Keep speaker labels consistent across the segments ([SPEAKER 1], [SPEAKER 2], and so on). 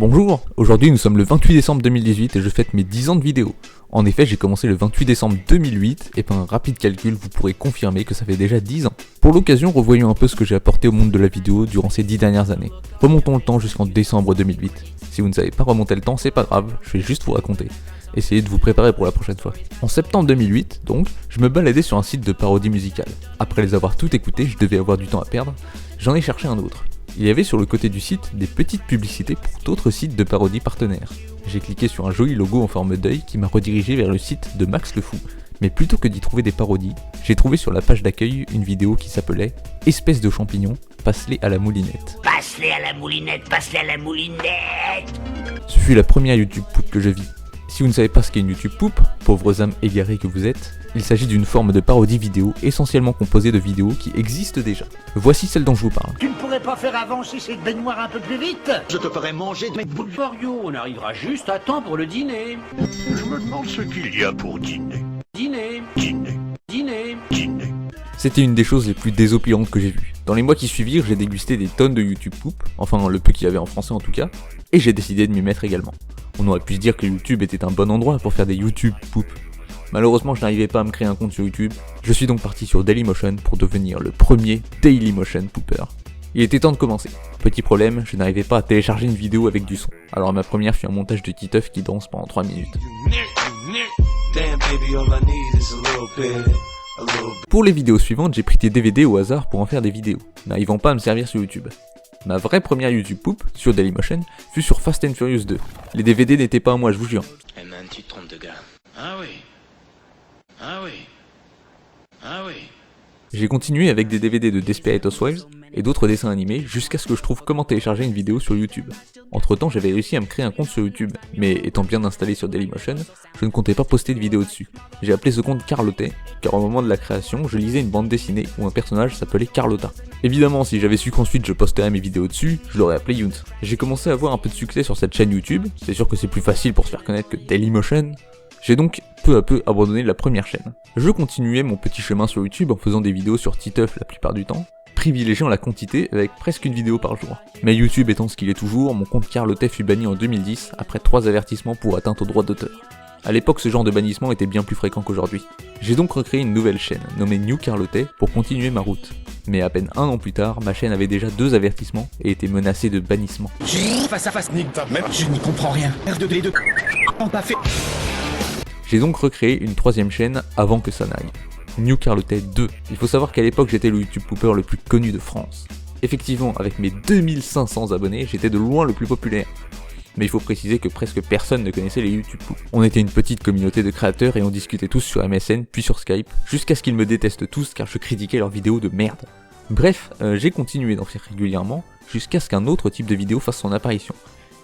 [SPEAKER 1] Bonjour, aujourd'hui nous sommes le 28 décembre 2018 et je fête mes 10 ans de vidéo. En effet, j'ai commencé le 28 décembre 2008 et par un rapide calcul, vous pourrez confirmer que ça fait déjà 10 ans. Pour l'occasion, revoyons un peu ce que j'ai apporté au monde de la vidéo durant ces 10 dernières années. Remontons le temps jusqu'en décembre 2008. Si vous ne savez pas remonter le temps, c'est pas grave, je vais juste vous raconter. Essayez de vous préparer pour la prochaine fois. En septembre 2008, donc, je me baladais sur un site de parodie musicale. Après les avoir toutes écoutées, je devais avoir du temps à perdre, j'en ai cherché un autre. Il y avait sur le côté du site des petites publicités pour d'autres sites de parodie partenaires. J'ai cliqué sur un joli logo en forme d'œil qui m'a redirigé vers le site de Max le Fou. Mais plutôt que d'y trouver des parodies, j'ai trouvé sur la page d'accueil une vidéo qui s'appelait « Espèce de champignon, passe-les à la moulinette ».
[SPEAKER 2] Passe-les à la moulinette, passe-les à la moulinette.
[SPEAKER 1] Ce fut la première YouTube Poop que je vis. Si vous ne savez pas ce qu'est une YouTube Poop, pauvres âmes égarées que vous êtes, il s'agit d'une forme de parodie vidéo essentiellement composée de vidéos qui existent déjà. Voici celle dont je vous parle.
[SPEAKER 2] Tu ne pourrais pas faire avancer cette baignoire un peu plus vite?
[SPEAKER 3] Je te ferai manger de mes boules.
[SPEAKER 4] Mario, on arrivera juste à temps pour le dîner.
[SPEAKER 3] Je me demande ce qu'il y a pour dîner.
[SPEAKER 4] Dîner,
[SPEAKER 3] Dîner,
[SPEAKER 4] dîner.
[SPEAKER 3] dîner.
[SPEAKER 1] C'était une des choses les plus désopilantes que j'ai vues. Dans les mois qui suivirent, j'ai dégusté des tonnes de YouTube Poop, enfin le peu qu'il y avait en français en tout cas, et j'ai décidé de m'y mettre également. On aurait pu se dire que YouTube était un bon endroit pour faire des YouTube Poop. Malheureusement, je n'arrivais pas à me créer un compte sur YouTube, je suis donc parti sur Dailymotion pour devenir le premier Dailymotion Pooper. Il était temps de commencer. Petit problème, je n'arrivais pas à télécharger une vidéo avec du son. Alors ma première fut un montage de Titeuf qui danse pendant 3 minutes. Pour les vidéos suivantes, j'ai pris des DVD au hasard pour en faire des vidéos, n'arrivant pas à me servir sur YouTube. Ma vraie première YouTube Poop, sur Dailymotion, fut sur Fast and Furious 2. Les DVD n'étaient pas à moi, je vous jure.
[SPEAKER 5] Eh man, tu te trompes de gars.
[SPEAKER 4] Ah oui. Ah oui. Ah oui.
[SPEAKER 1] J'ai continué avec des DVD de Desperate Housewives et d'autres dessins animés jusqu'à ce que je trouve comment télécharger une vidéo sur YouTube. Entre temps, j'avais réussi à me créer un compte sur YouTube, mais étant bien installé sur Dailymotion, je ne comptais pas poster de vidéos dessus. J'ai appelé ce compte Carlotet, car au moment de la création, je lisais une bande dessinée où un personnage s'appelait Carlotta. Évidemment, si j'avais su qu'ensuite je posterais mes vidéos dessus, je l'aurais appelé Yount. J'ai commencé à avoir un peu de succès sur cette chaîne YouTube, c'est sûr que c'est plus facile pour se faire connaître que Dailymotion. J'ai donc peu à peu abandonné la première chaîne. Je continuais mon petit chemin sur YouTube en faisant des vidéos sur Titeuf la plupart du temps, privilégiant la quantité avec presque une vidéo par jour. Mais YouTube étant ce qu'il est toujours, mon compte Carlotet fut banni en 2010 après 3 avertissements pour atteinte aux droits d'auteur. A l'époque, ce genre de bannissement était bien plus fréquent qu'aujourd'hui. J'ai donc recréé une nouvelle chaîne, nommée New Carlotet, pour continuer ma route. Mais à peine 1 an plus tard, ma chaîne avait déjà 2 avertissements et était menacée de bannissement.
[SPEAKER 3] Face à face, nique ta mère. Je n'y comprends rien. Merde de les deux. On pas fait.
[SPEAKER 1] J'ai donc recréé une 3ème chaîne avant que ça n'aille. New Carlotet 2. Il faut savoir qu'à l'époque j'étais le YouTube Pooper le plus connu de France. Effectivement, avec mes 2500 abonnés, j'étais de loin le plus populaire. Mais il faut préciser que presque personne ne connaissait les YouTube Poop. On était une petite communauté de créateurs et on discutait tous sur MSN puis sur Skype, jusqu'à ce qu'ils me détestent tous car je critiquais leurs vidéos de merde. Bref, j'ai continué d'en faire régulièrement, jusqu'à ce qu'un autre type de vidéo fasse son apparition.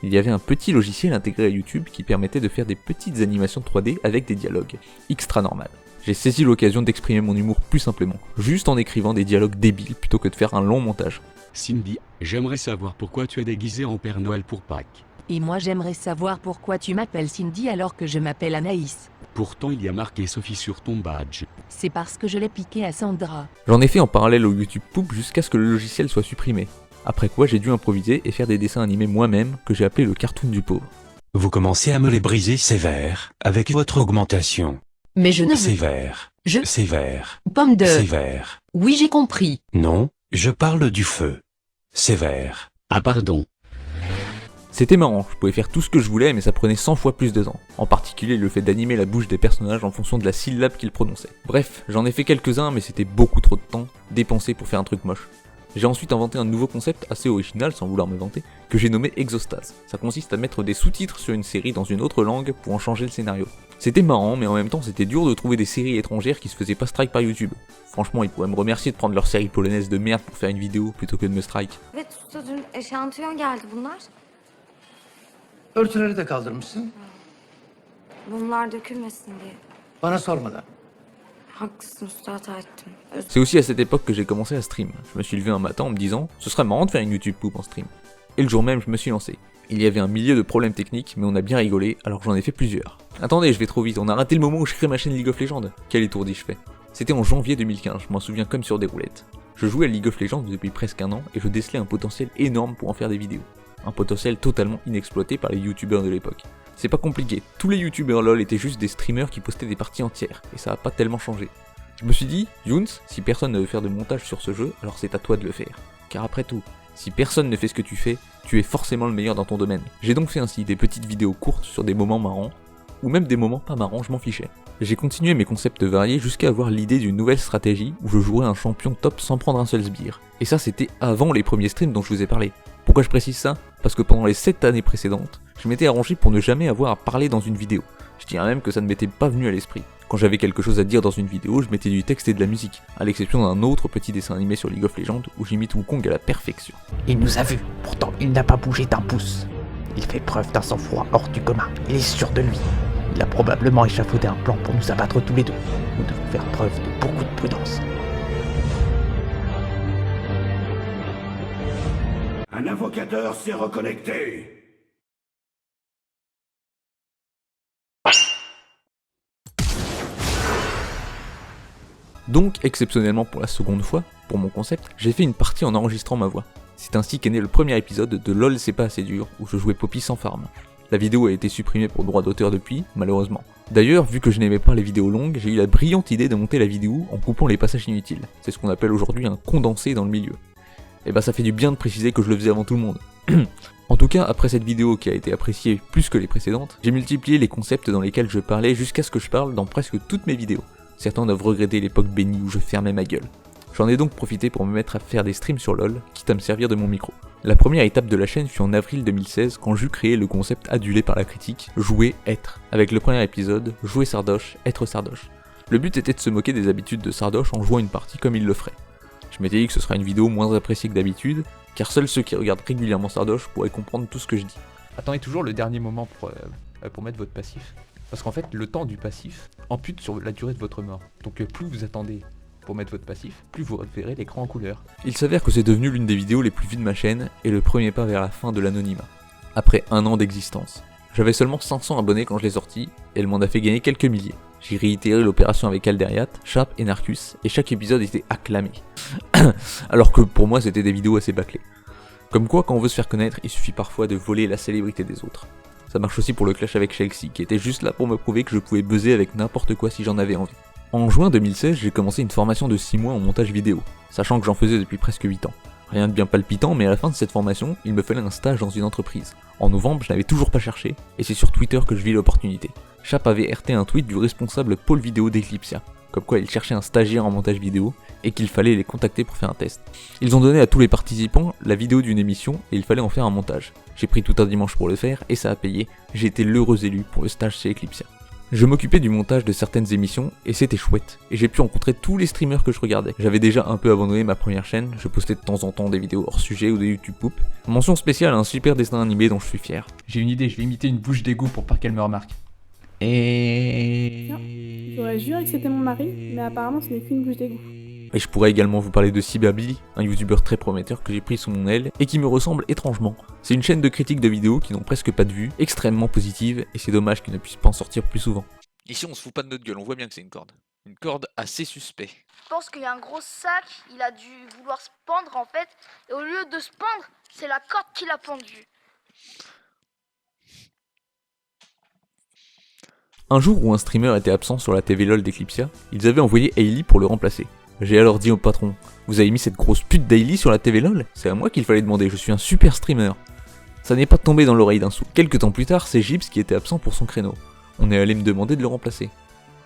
[SPEAKER 1] Il y avait un petit logiciel intégré à YouTube qui permettait de faire des petites animations 3D avec des dialogues. Extra normal. J'ai saisi l'occasion d'exprimer mon humour plus simplement, juste en écrivant des dialogues débiles plutôt que de faire un long montage.
[SPEAKER 6] Cindy, j'aimerais savoir pourquoi tu es déguisée en Père Noël pour Pâques.
[SPEAKER 7] Et moi j'aimerais savoir pourquoi tu m'appelles Cindy alors que je m'appelle Anaïs.
[SPEAKER 6] Pourtant il y a marqué Sophie sur ton badge.
[SPEAKER 7] C'est parce que je l'ai piqué à Sandra.
[SPEAKER 1] J'en ai fait en parallèle au YouTube Poop jusqu'à ce que le logiciel soit supprimé. Après quoi j'ai dû improviser et faire des dessins animés moi-même que j'ai appelé le cartoon du pauvre.
[SPEAKER 8] Vous commencez à me les briser sévère, avec votre augmentation.
[SPEAKER 7] Mais je ne veux...
[SPEAKER 8] Sévère. Sévère.
[SPEAKER 7] Pomme de...
[SPEAKER 8] Sévère.
[SPEAKER 7] Oui j'ai compris.
[SPEAKER 8] Non, je parle du feu. Sévère.
[SPEAKER 6] Ah pardon.
[SPEAKER 1] C'était marrant, je pouvais faire tout ce que je voulais mais ça prenait 100 fois plus de temps. En particulier le fait d'animer la bouche des personnages en fonction de la syllabe qu'ils prononçaient. Bref, j'en ai fait quelques-uns mais c'était beaucoup trop de temps dépensé pour faire un truc moche. J'ai ensuite inventé un nouveau concept assez original, sans vouloir me vanter, que j'ai nommé Exostase. Ça consiste à mettre des sous-titres sur une série dans une autre langue pour en changer le scénario. C'était marrant, mais en même temps c'était dur de trouver des séries étrangères qui se faisaient pas strike par YouTube. Franchement, ils pourraient me remercier de prendre leur série polonaise de merde pour faire une vidéo plutôt que de me strike.
[SPEAKER 9] Evet usta dün eşantiyon geldi bunlar.
[SPEAKER 2] Örtüleri de kaldırmışsın.
[SPEAKER 9] Bunlar dökülmesin diye.
[SPEAKER 2] Bana sormadan.
[SPEAKER 9] Haklısın usta hata ettim.
[SPEAKER 1] C'est aussi à cette époque que j'ai commencé à stream. Je me suis levé un matin en me disant « Ce serait marrant de faire une YouTube Poop en stream ». Et le jour même, je me suis lancé. Il y avait un millier de problèmes techniques, mais on a bien rigolé, alors j'en ai fait plusieurs. Attendez, je vais trop vite, on a raté le moment où je crée ma chaîne League of Legends. Quel étourdi je fais. C'était en janvier 2015, je m'en souviens comme sur des roulettes. Je jouais à League of Legends depuis presque un an, et je décelais un potentiel énorme pour en faire des vidéos. un potentiel totalement inexploité par les youtubeurs de l'époque. C'est pas compliqué, tous les youtubeurs LOL étaient juste des streamers qui postaient des parties entières, et ça a pas tellement changé. Je me suis dit, Younes, si personne ne veut faire de montage sur ce jeu, alors c'est à toi de le faire. Car après tout, si personne ne fait ce que tu fais, tu es forcément le meilleur dans ton domaine. J'ai donc fait ainsi des petites vidéos courtes sur des moments marrants, ou même des moments pas marrants, je m'en fichais. J'ai continué mes concepts variés jusqu'à avoir l'idée d'une nouvelle stratégie où je jouerais un champion top sans prendre un seul sbire. Et ça c'était avant les premiers streams dont je vous ai parlé. Pourquoi je précise ça? Parce que pendant les 7 années précédentes, je m'étais arrangé pour ne jamais avoir à parler dans une vidéo. Je dirais même que ça ne m'était pas venu à l'esprit. Quand j'avais quelque chose à dire dans une vidéo, je mettais du texte et de la musique, à l'exception d'un autre petit dessin animé sur League of Legends où j'imite Wukong à la perfection.
[SPEAKER 2] Il nous a vus, pourtant il n'a pas bougé d'un pouce. Il fait preuve d'un sang-froid hors du commun, il est sûr de lui. Il a probablement échafaudé un plan pour nous abattre tous les deux. Nous devons faire preuve de beaucoup de prudence.
[SPEAKER 4] Un invocateur s'est reconnecté.
[SPEAKER 1] Donc, exceptionnellement pour la seconde fois, pour mon concept, j'ai fait une partie en enregistrant ma voix. C'est ainsi qu'est né le premier épisode de LOL c'est pas assez dur, où je jouais Poppy sans farm. La vidéo a été supprimée pour droit d'auteur depuis, malheureusement. D'ailleurs, vu que je n'aimais pas les vidéos longues, j'ai eu la brillante idée de monter la vidéo en coupant les passages inutiles. C'est ce qu'on appelle aujourd'hui un condensé dans le milieu. Et bah ça fait du bien de préciser que je le faisais avant tout le monde. En tout cas, après cette vidéo qui a été appréciée plus que les précédentes, j'ai multiplié les concepts dans lesquels je parlais jusqu'à ce que je parle dans presque toutes mes vidéos. Certains doivent regretter l'époque bénie où je fermais ma gueule. J'en ai donc profité pour me mettre à faire des streams sur LOL, quitte à me servir de mon micro. La première étape de la chaîne fut en avril 2016 quand j'eus créé le concept adulé par la critique, jouer, être, avec le premier épisode, jouer Sardoche, être Sardoche. Le but était de se moquer des habitudes de Sardoche en jouant une partie comme il le ferait. Je m'étais dit que ce sera une vidéo moins appréciée que d'habitude, car seuls ceux qui regardent régulièrement Sardoche pourraient comprendre tout ce que je dis.
[SPEAKER 5] Attendez toujours le dernier moment pour mettre votre passif. Parce qu'en fait, le temps du passif ampute sur la durée de votre mort. Donc plus vous attendez pour mettre votre passif, plus vous verrez l'écran en couleur.
[SPEAKER 1] Il s'avère que c'est devenu l'une des vidéos les plus vues de ma chaîne, et le premier pas vers la fin de l'anonymat. Après 1 an d'existence. J'avais seulement 500 abonnés quand je l'ai sorti, et elle m'en a fait gagner quelques milliers. J'ai réitéré l'opération avec Alderiat, Sharp et Narcus, et chaque épisode était acclamé. Alors que pour moi c'était des vidéos assez bâclées. Comme quoi, quand on veut se faire connaître, il suffit parfois de voler la célébrité des autres. Ça marche aussi pour le clash avec Chelsea, qui était juste là pour me prouver que je pouvais buzzer avec n'importe quoi si j'en avais envie. En juin 2016, j'ai commencé une formation de 6 mois en montage vidéo, sachant que j'en faisais depuis presque 8 ans. Rien de bien palpitant, mais à la fin de cette formation, il me fallait un stage dans une entreprise. En novembre, je n'avais toujours pas cherché, et c'est sur Twitter que je vis l'opportunité. Chap avait RT un tweet du responsable pôle vidéo d'Eclipsia, comme quoi il cherchait un stagiaire en montage vidéo, et qu'il fallait les contacter pour faire un test. Ils ont donné à tous les participants la vidéo d'une émission, et il fallait en faire un montage. J'ai pris tout un dimanche pour le faire, et ça a payé. J'ai été l'heureux élu pour le stage chez Eclipsia. Je m'occupais du montage de certaines émissions, et c'était chouette, et j'ai pu rencontrer tous les streamers que je regardais. J'avais déjà un peu abandonné ma première chaîne, je postais de temps en temps des vidéos hors sujet ou des YouTube poop. Mention spéciale à un super dessin animé dont je suis fier.
[SPEAKER 5] J'ai une idée, je vais imiter une bouche d'égout pour pas qu'elle me remarque.
[SPEAKER 10] J'aurais juré que c'était mon mari, mais apparemment ce n'est qu'une bouche d'égout.
[SPEAKER 1] Et je pourrais également vous parler de Cyberbilly, un youtubeur très prometteur que j'ai pris sous mon aile et qui me ressemble étrangement. C'est une chaîne de critiques de vidéos qui n'ont presque pas de vues, extrêmement positive, et c'est dommage qu'il ne puisse pas en sortir plus souvent. Ici on se fout pas de notre gueule, on voit bien que c'est une corde. Une corde assez suspect.
[SPEAKER 11] Je pense qu'il y a un gros sac, il a dû vouloir se pendre en fait, et au lieu de se pendre, c'est la corde qui l'a pendu.
[SPEAKER 1] Un jour où un streamer était absent sur la TV LOL d'Eclipsia, ils avaient envoyé Hailey pour le remplacer. J'ai alors dit au patron, vous avez mis cette grosse pute d'Hailey sur la TV LOL? C'est à moi qu'il fallait demander, je suis un super streamer. Ça n'est pas tombé dans l'oreille d'un sou. Quelques temps plus tard, c'est Gibbs qui était absent pour son créneau. On est allé me demander de le remplacer.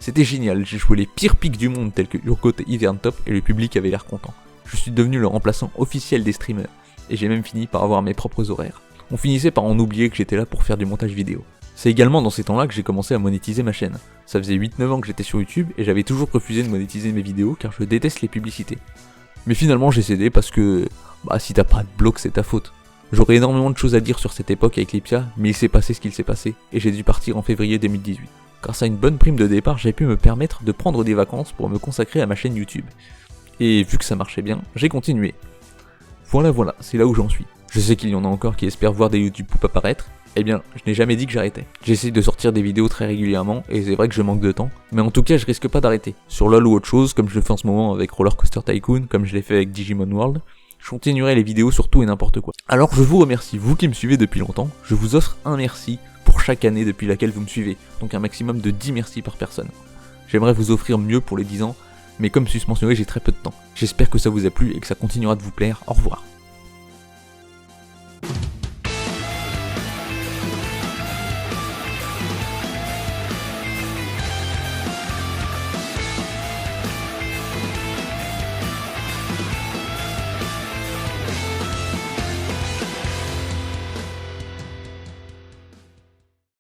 [SPEAKER 1] C'était génial, j'ai joué les pires pics du monde tels que Urgot et Ivern Top et le public avait l'air content. Je suis devenu le remplaçant officiel des streamers, et j'ai même fini par avoir mes propres horaires. On finissait par en oublier que j'étais là pour faire du montage vidéo. C'est également dans ces temps-là que j'ai commencé à monétiser ma chaîne. Ça faisait 8-9 ans que j'étais sur YouTube et j'avais toujours refusé de monétiser mes vidéos car je déteste les publicités. Mais finalement j'ai cédé parce que, si t'as pas de bloc c'est ta faute. J'aurais énormément de choses à dire sur cette époque avec Eclipsia, mais il s'est passé ce qu'il s'est passé et j'ai dû partir en février 2018. Grâce à une bonne prime de départ, j'ai pu me permettre de prendre des vacances pour me consacrer à ma chaîne YouTube. Et vu que ça marchait bien, j'ai continué. Voilà, c'est là où j'en suis. Je sais qu'il y en a encore qui espèrent voir des YouTube poop apparaître. Eh bien, je n'ai jamais dit que j'arrêtais. J'essaie de sortir des vidéos très régulièrement, et c'est vrai que je manque de temps, mais en tout cas je risque pas d'arrêter. Sur LOL ou autre chose, comme je le fais en ce moment avec Roller Coaster Tycoon, comme je l'ai fait avec Digimon World, Je continuerai les vidéos sur tout et n'importe quoi. Alors je vous remercie, vous qui me suivez depuis longtemps, je vous offre un merci pour chaque année depuis laquelle vous me suivez, donc un maximum de 10 merci par personne. J'aimerais vous offrir mieux pour les 10 ans, mais comme suspensionné j'ai très peu de temps. J'espère que ça vous a plu et que ça continuera de vous plaire, au revoir.